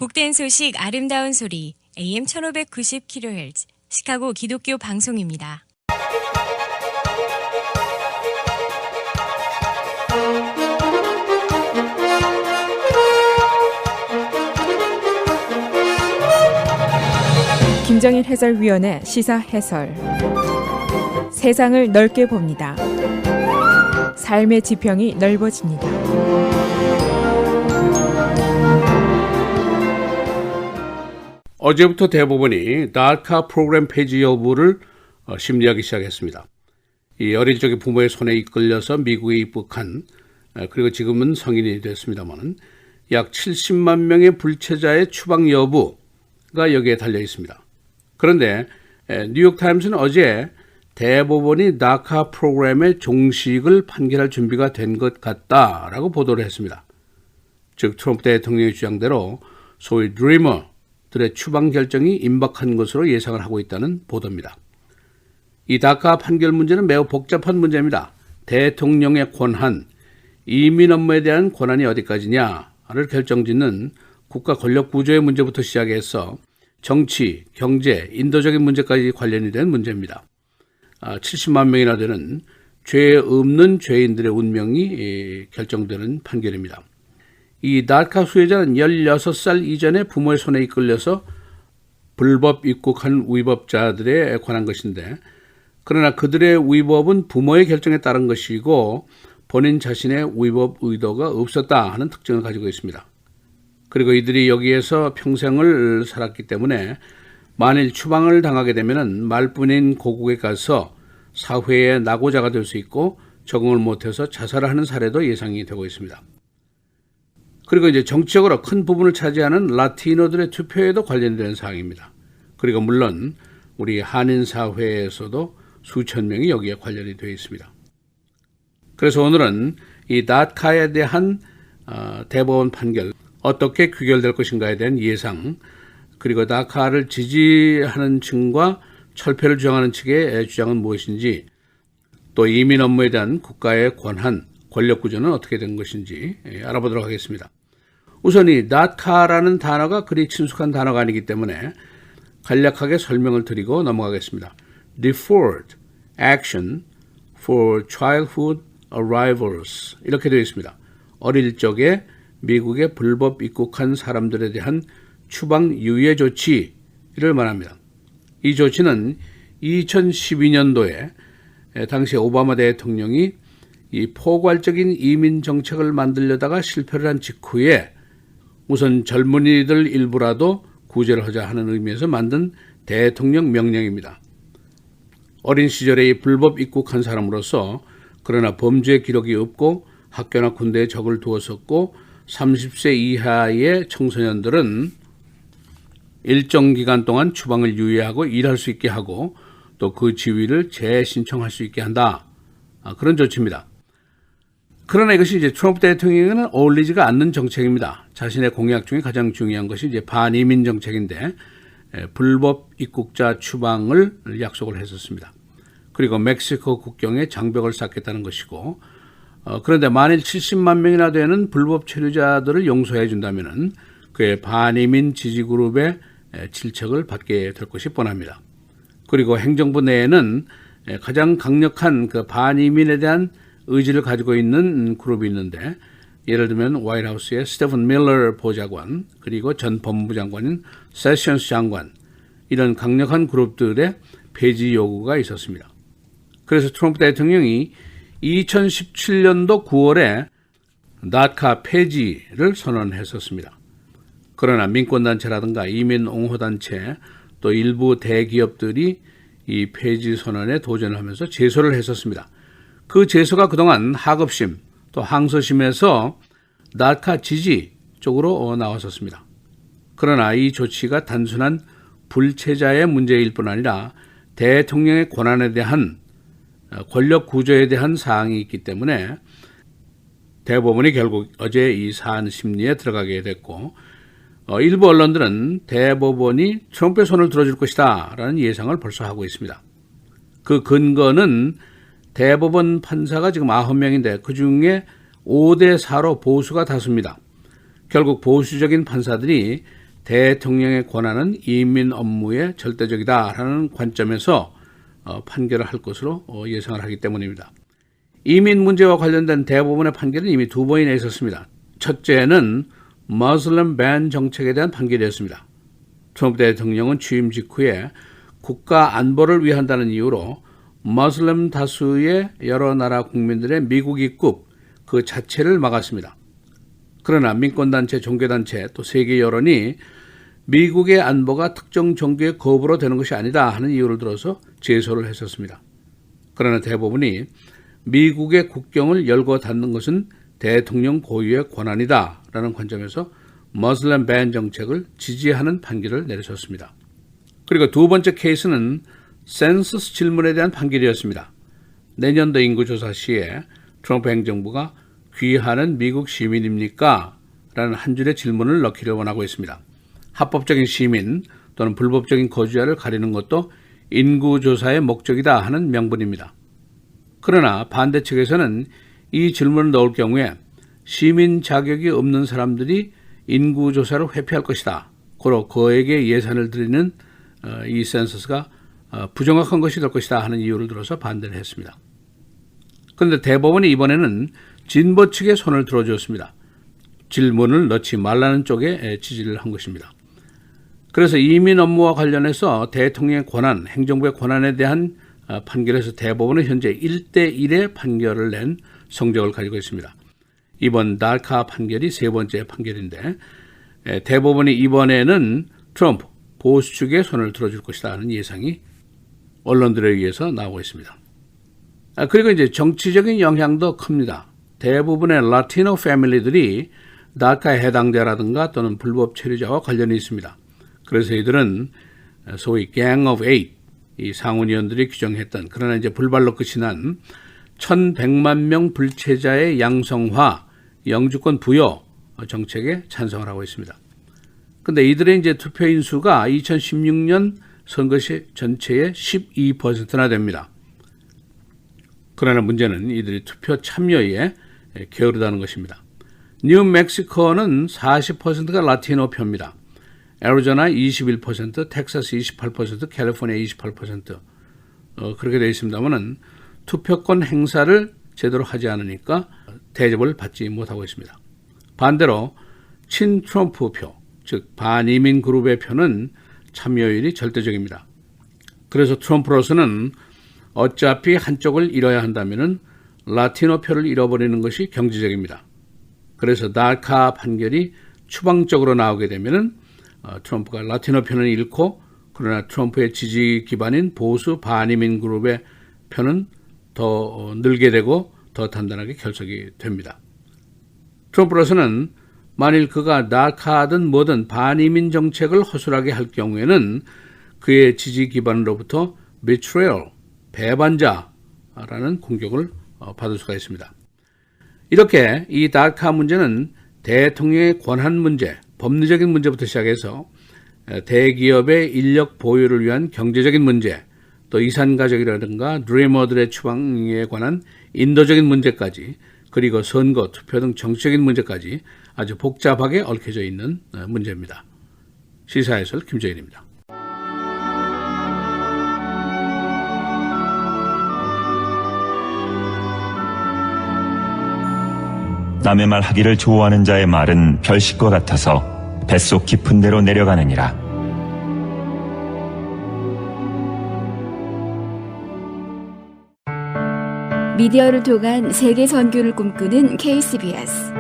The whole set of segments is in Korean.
복된 소식 아름다운 소리 AM 1590kHz 시카고 기독교 방송입니다. 김정일 해설위원의 시사 해설. 세상을 넓게 봅니다. 삶의 지평이 넓어집니다. 어제부터 대법원이 다카 프로그램 폐지 여부를 심리하기 시작했습니다. 이 어릴 적에 부모의 손에 이끌려서 미국에 입국한 그리고 지금은 성인이 됐습니다만 약 70만 명의 불체자의 추방 여부가 여기에 달려 있습니다. 그런데 뉴욕타임스는 어제 대법원이 다카 프로그램의 종식을 판결할 준비가 된 것 같다라고 보도를 했습니다. 즉 트럼프 대통령의 주장대로 소위 드리머들의 추방 결정이 임박한 것으로 예상을 하고 있다는 보도입니다. 이 다카 판결 문제는 매우 복잡한 문제입니다. 대통령의 권한, 이민 업무에 대한 권한이 어디까지냐를 결정짓는 국가 권력 구조의 문제부터 시작해서 정치, 경제, 인도적인 문제까지 관련이 된 문제입니다. 70만 명이나 되는 죄 없는 죄인들의 운명이 결정되는 판결입니다. 이 다카 수혜자는 16살 이전에 부모의 손에 이끌려서 불법 입국한 위법자들에 관한 것인데, 그러나 그들의 위법은 부모의 결정에 따른 것이고 본인 자신의 위법 의도가 없었다 하는 특징을 가지고 있습니다. 그리고 이들이 여기에서 평생을 살았기 때문에 만일 추방을 당하게 되면 말뿐인 고국에 가서 사회의 낙오자가 될 수 있고 적응을 못해서 자살을 하는 사례도 예상이 되고 있습니다. 그리고 이제 정치적으로 큰 부분을 차지하는 라티노들의 투표에도 관련된 사항입니다. 그리고 물론 우리 한인 사회에서도 수천 명이 여기에 관련이 되어 있습니다. 그래서 오늘은 이 다카에 대한 대법원 판결 어떻게 귀결될 것인가에 대한 예상, 그리고 다카를 지지하는 층과 철폐를 주장하는 측의 주장은 무엇인지, 또 이민 업무에 대한 국가의 권한, 권력 구조는 어떻게 된 것인지 알아보도록 하겠습니다. 우선 이 다카라는 단어가 그리 친숙한 단어가 아니기 때문에 간략하게 설명을 드리고 넘어가겠습니다. Deferred Action for Childhood Arrivals 이렇게 되어 있습니다. 어릴 적에 미국에 불법 입국한 사람들에 대한 추방 유예 조치를 말합니다. 이 조치는 2012년도에 당시 오바마 대통령이 이 포괄적인 이민 정책을 만들려다가 실패를 한 직후에 우선 젊은이들 일부라도 구제를 하자 하는 의미에서 만든 대통령 명령입니다. 어린 시절에 불법 입국한 사람으로서 그러나 범죄 기록이 없고 학교나 군대에 적을 두었었고 30세 이하의 청소년들은 일정 기간 동안 추방을 유예하고 일할 수 있게 하고 또 그 지위를 재신청할 수 있게 한다. 그런 조치입니다. 그러나 이것이 이제 트럼프 대통령에게는 어울리지가 않는 정책입니다. 자신의 공약 중에 가장 중요한 것이 이제 반이민 정책인데 불법 입국자 추방을 약속을 했었습니다. 그리고 멕시코 국경에 장벽을 쌓겠다는 것이고, 그런데 만일 70만 명이나 되는 불법 체류자들을 용서해 준다면 그의 반이민 지지그룹의 질책을 받게 될 것이 뻔합니다. 그리고 행정부 내에는 가장 강력한 그 반이민에 대한 의지를 가지고 있는 그룹이 있는데, 예를 들면 화이트하우스의 스테픈 밀러 보좌관, 그리고 전 법무부 장관인 세션스 장관, 이런 강력한 그룹들의 폐지 요구가 있었습니다. 그래서 트럼프 대통령이 2017년도 9월에 다카 폐지를 선언했었습니다. 그러나 민권단체라든가 이민 옹호단체 또 일부 대기업들이 이 폐지 선언에 도전을 하면서 제소를 했었습니다. 그 제소가 그동안 하급심 또 항소심에서 다카 지지 쪽으로 나왔었습니다. 그러나 이 조치가 단순한 불체자의 문제일 뿐 아니라 대통령의 권한에 대한 권력 구조에 대한 사항이 있기 때문에 대법원이 결국 어제 이 사안 심리에 들어가게 됐고, 일부 언론들은 대법원이 트럼프의 손을 들어줄 것이다 라는 예상을 벌써 하고 있습니다. 그 근거는 대법원 판사가 지금 9명인데 그중에 5대 4로 보수가 다수입니다. 결국 보수적인 판사들이 대통령의 권한은 이민 업무에 절대적이다라는 관점에서 판결을 할 것으로 예상을 하기 때문입니다. 이민 문제와 관련된 대부분의 판결은 이미 두 번이나 있었습니다. 첫째는 머슬림 밴 정책에 대한 판결이었습니다. 트럼프 대통령은 취임 직후에 국가 안보를 위한다는 이유로 머슬림 다수의 여러 나라 국민들의 미국 입국 그 자체를 막았습니다. 그러나 민권단체, 종교단체, 또 세계 여론이 미국의 안보가 특정 종교의 거부로 되는 것이 아니다 하는 이유를 들어서 제소를 했었습니다. 그러나 대부분이 미국의 국경을 열고 닫는 것은 대통령 고유의 권한이다라는 관점에서 머슬림 밴 정책을 지지하는 판결을 내리셨습니다. 그리고 두 번째 케이스는 센서스 질문에 대한 판결이었습니다. 내년도 인구조사 시에 트럼프 행정부가 귀하는 미국 시민입니까? 라는 한 줄의 질문을 넣기를 원하고 있습니다. 합법적인 시민 또는 불법적인 거주자를 가리는 것도 인구조사의 목적이다 하는 명분입니다. 그러나 반대 측에서는 이 질문을 넣을 경우에 시민 자격이 없는 사람들이 인구조사를 회피할 것이다. 고로 그에게 예산을 드리는 이 센서스가 부정확한 것이 될 것이다 하는 이유를 들어서 반대를 했습니다. 그런데 대법원이 이번에는 진보 측에 손을 들어주었습니다. 질문을 넣지 말라는 쪽에 지지를 한 것입니다. 그래서 이민 업무와 관련해서 대통령의 권한, 행정부의 권한에 대한 판결에서 대법원은 현재 1대1의 판결을 낸 성적을 가지고 있습니다. 이번 달카 판결이 세 번째 판결인데 대법원이 이번에는 트럼프 보수 측에 손을 들어줄 것이다 하는 예상이 언론들에 의해서 나오고 있습니다. 그리고 이제 정치적인 영향도 큽니다. 대부분의 라티노 패밀리들이 달카의 해당자라든가 또는 불법 체류자와 관련이 있습니다. 그래서 이들은 소위 Gang of Eight, 이 상원의원들이 규정했던 그러나 이제 불발로 끝이 난 1,100만 명 불체자의 양성화, 영주권 부여 정책에 찬성을 하고 있습니다. 그런데 이들의 이제 투표인 수가 2016년 선거 시 전체의 12%나 됩니다. 그러나 문제는 이들이 투표 참여에 게으르다는 것입니다. 뉴멕시코는 40%가 라티노 표입니다. 애리조나 21%, 텍사스 28%, 캘리포니아 28% 그렇게 되어 있습니다만은 투표권 행사를 제대로 하지 않으니까 대접을 받지 못하고 있습니다. 반대로 친트럼프 표, 즉 반이민 그룹의 표는 참여율이 절대적입니다. 그래서 트럼프로서는 어차피 한쪽을 잃어야 한다면 라티노 표를 잃어버리는 것이 경제적입니다. 그래서 달카 판결이 추방적으로 나오게 되면 트럼프가 라티노 표는 잃고 그러나 트럼프의 지지 기반인 보수 반이민 그룹의 표는 더 늘게 되고 더 단단하게 결석이 됩니다. 트럼프로서는 만일 그가 달카든 뭐든 반이민 정책을 허술하게 할 경우에는 그의 지지 기반으로부터 betrayal, 배반자라는 공격을 받을 수가 있습니다. 이렇게 이 달카 문제는 대통령의 권한 문제, 법리적인 문제부터 시작해서 대기업의 인력 보유를 위한 경제적인 문제, 또 이산가족이라든가 드리머들의 추방에 관한 인도적인 문제까지, 그리고 선거, 투표 등 정치적인 문제까지 아주 복잡하게 얽혀져 있는 문제입니다. 시사해설 김재일입니다. 남의 말 하기를 좋아하는 자의 말은 별식과 같아서 뱃속 깊은 데로 내려가느니라. 미디어를 통한 세계 선교를 꿈꾸는 KCBS.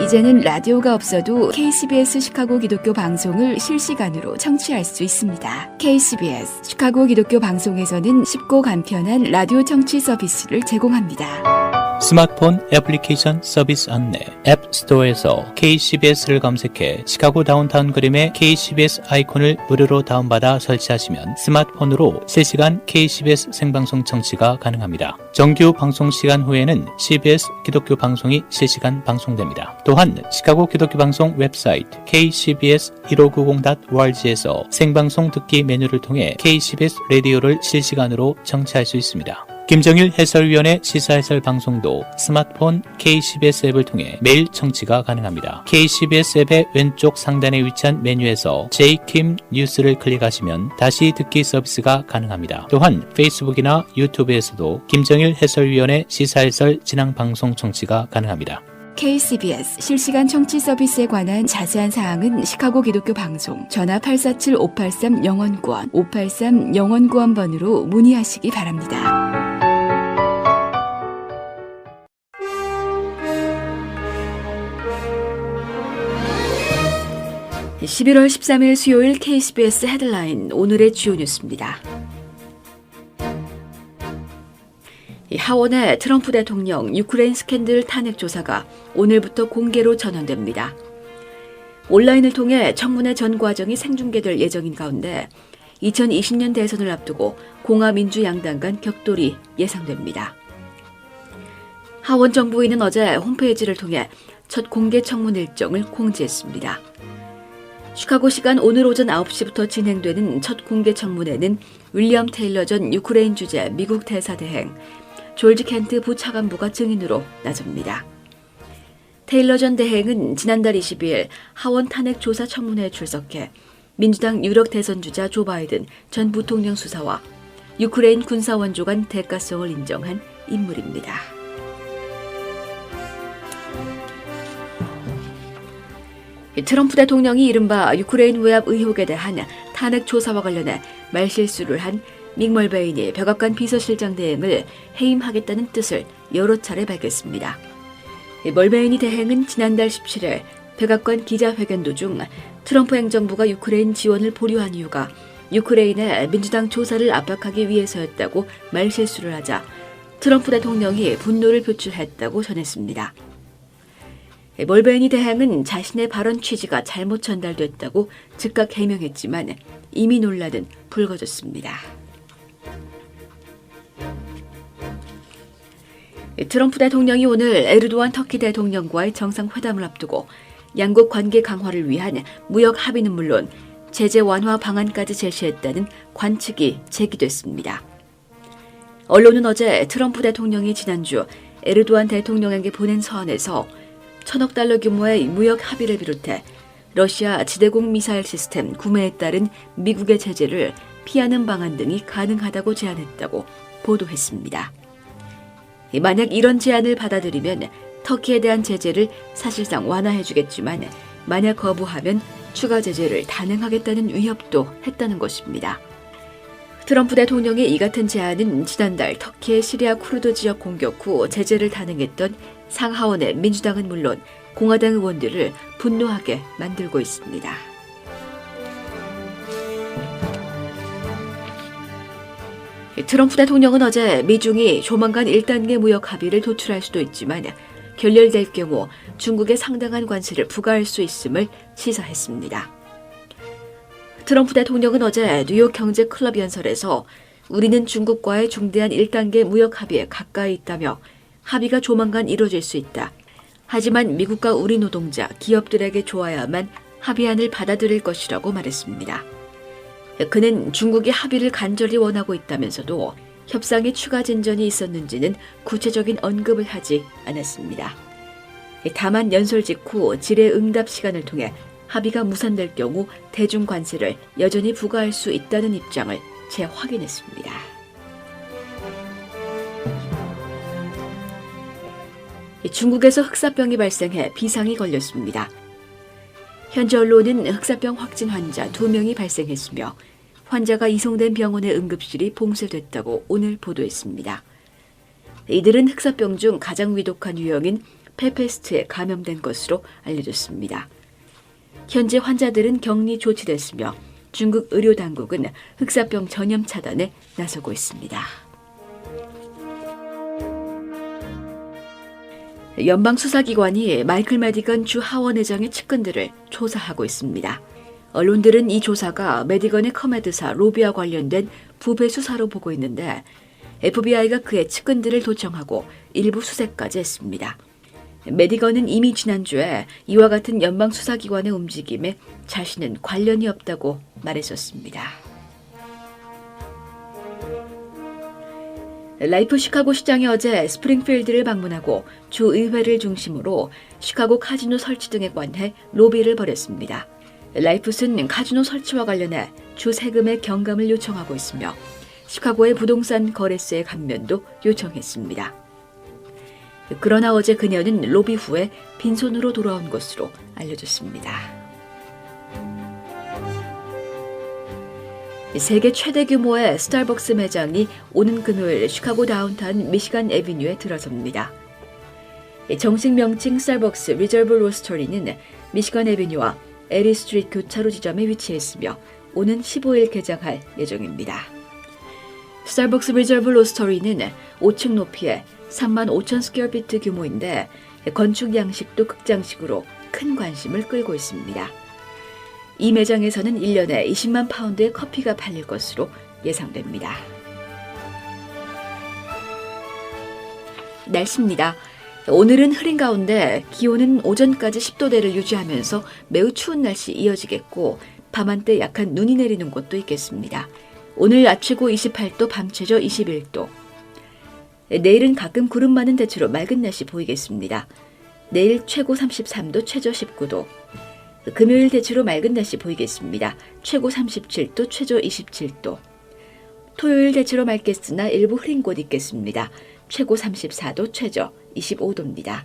이제는 라디오가 없어도 KCBS 시카고 기독교 방송을 실시간으로 청취할 수 있습니다. KCBS 시카고 기독교 방송에서는 쉽고 간편한 라디오 청취 서비스를 제공합니다. 스마트폰 애플리케이션 서비스 안내 앱 스토어에서 KCBS를 검색해 시카고 다운타운 그림의 KCBS 아이콘을 무료로 다운받아 설치하시면 스마트폰으로 실시간 KCBS 생방송 청취가 가능합니다. 정규 방송 시간 후에는 CBS 기독교 방송이 실시간 방송됩니다. 또한 시카고 기독교 방송 웹사이트 kcbs1590.org에서 생방송 듣기 메뉴를 통해 KCBS 라디오를 실시간으로 청취할 수 있습니다. 김정일 해설위원의 시사해설 방송도 스마트폰 KCBS 앱을 통해 매일 청취가 가능합니다. KCBS 앱의 왼쪽 상단에 위치한 메뉴에서 J킴 뉴스를 클릭하시면 다시 듣기 서비스가 가능합니다. 또한 페이스북이나 유튜브에서도 김정일 해설위원의 시사해설 진행 방송 청취가 가능합니다. KCBS 실시간 청취 서비스에 관한 자세한 사항은 시카고 기독교 방송 전화 847-583-영원구원 583-영원구원번으로 문의하시기 바랍니다. 11월 13일 수요일 KCBS 헤드라인 오늘의 주요 뉴스입니다. 하원의 트럼프 대통령 유크레인 스캔들 탄핵 조사가 오늘부터 공개로 전환됩니다. 온라인을 통해 청문회 전 과정이 생중계될 예정인 가운데 2020년 대선을 앞두고 공화민주 양당 간 격돌이 예상됩니다. 하원 정부위는 어제 홈페이지를 통해 첫 공개 청문 일정을 공지했습니다. 시카고 시간 오늘 오전 9시부터 진행되는 첫 공개 청문회는 윌리엄 테일러 전 유크레인 주재 미국 대사 대행, 졸지 켄트 부차관보가 증인으로 나섭니다. 테일러 전 대행은 지난달 22일 하원 탄핵 조사 청문회에 출석해 민주당 유력 대선 주자 조 바이든 전 부통령 수사와 유크레인 군사 원조 간 대가성을 인정한 인물입니다. 트럼프 대통령이 이른바 유크레인 외압 의혹에 대한 탄핵 조사와 관련해 말실수를 한 믹 멀베인이 백악관 비서실장 대행을 해임하겠다는 뜻을 여러 차례 밝혔습니다. 멀베인이 대행은 지난달 17일 백악관 기자회견 도중 트럼프 행정부가 유크레인 지원을 보류한 이유가 유크레인의 민주당 조사를 압박하기 위해서였다고 말실수를 하자 트럼프 대통령이 분노를 표출했다고 전했습니다. 멀베인이 대행은 자신의 발언 취지가 잘못 전달됐다고 즉각 해명했지만 이미 논란은 불거졌습니다. 트럼프 대통령이 오늘 에르도안 터키 대통령과의 정상회담을 앞두고 양국 관계 강화를 위한 무역 합의는 물론 제재 완화 방안까지 제시했다는 관측이 제기됐습니다. 언론은 어제 트럼프 대통령이 지난주 에르도안 대통령에게 보낸 서한에서 1,000억 달러 규모의 무역 합의를 비롯해 러시아 지대공 미사일 시스템 구매에 따른 미국의 제재를 피하는 방안 등이 가능하다고 제안했다고 보도했습니다. 만약 이런 제안을 받아들이면 터키에 대한 제재를 사실상 완화해주겠지만 만약 거부하면 추가 제재를 단행하겠다는 위협도 했다는 것입니다. 트럼프 대통령의 이 같은 제안은 지난달 터키의 시리아 쿠르드 지역 공격 후 제재를 단행했던 상하원의 민주당은 물론 공화당 의원들을 분노하게 만들고 있습니다. 트럼프 대통령은 어제 미중이 조만간 1단계 무역 합의를 도출할 수도 있지만 결렬될 경우 중국에 상당한 관세를 부과할 수 있음을 시사했습니다. 트럼프 대통령은 어제 뉴욕 경제클럽 연설에서 우리는 중국과의 중대한 1단계 무역 합의에 가까이 있다며 합의가 조만간 이루어질 수 있다. 하지만 미국과 우리 노동자, 기업들에게 좋아야만 합의안을 받아들일 것이라고 말했습니다. 그는 중국이 합의를 간절히 원하고 있다면서도 협상에 추가 진전이 있었는지는 구체적인 언급을 하지 않았습니다. 다만 연설 직후 질의응답 시간을 통해 합의가 무산될 경우 대중 관세를 여전히 부과할 수 있다는 입장을 재확인했습니다. 중국에서 흑사병이 발생해 비상이 걸렸습니다. 현재 언론은 흑사병 확진 환자 2명이 발생했으며 환자가 이송된 병원의 응급실이 봉쇄됐다고 오늘 보도했습니다. 이들은 흑사병 중 가장 위독한 유형인 페페스트에 감염된 것으로 알려졌습니다. 현재 환자들은 격리 조치됐으며 중국 의료당국은 흑사병 전염 차단에 나서고 있습니다. 연방수사기관이 마이클 메디건 주 하원의장의 측근들을 조사하고 있습니다. 언론들은 이 조사가 메디건의 커메드사 로비와 관련된 부배 수사로 보고 있는데 FBI가 그의 측근들을 도청하고 일부 수색까지 했습니다. 메디건은 이미 지난주에 이와 같은 연방수사기관의 움직임에 자신은 관련이 없다고 말했었습니다. 라이프 시카고 시장이 어제 스프링필드를 방문하고 주의회를 중심으로 시카고 카지노 설치 등에 관해 로비를 벌였습니다. 라이프스는 카지노 설치와 관련해 주 세금의 경감을 요청하고 있으며 시카고의 부동산 거래세의 감면도 요청했습니다. 그러나 어제 그녀는 로비 후에 빈손으로 돌아온 것으로 알려졌습니다. 세계 최대 규모의 스타벅스 매장이 오는 금요일 시카고 다운타운 미시간 애비뉴에 들어섭니다. 정식 명칭 스타벅스 리저브 로스터리는 미시간 애비뉴와 에리 스트리트 교차로 지점에 위치해 있으며 오는 15일 개장할 예정입니다. 스타벅스 리저브 로스터리는 5층 높이의 35,000 스퀘어피트 규모인데 건축 양식도 극장식으로 큰 관심을 끌고 있습니다. 이 매장에서는 1년에 20만 파운드의 커피가 팔릴 것으로 예상됩니다. 날씨입니다. 오늘은 흐린 가운데 기온은 오전까지 10도대를 유지하면서 매우 추운 날씨 이어지겠고 밤한때 약한 눈이 내리는 곳도 있겠습니다. 오늘 낮 최고 28도, 밤 최저 21도. 내일은 가끔 구름 많은 대체로 맑은 날씨 보이겠습니다. 내일 최고 33도, 최저 19도. 금요일 대체로 맑은 날씨 보이겠습니다. 최고 37도, 최저 27도. 토요일 대체로 맑겠으나 일부 흐린 곳 있겠습니다. 최고 34도, 최저 25도입니다.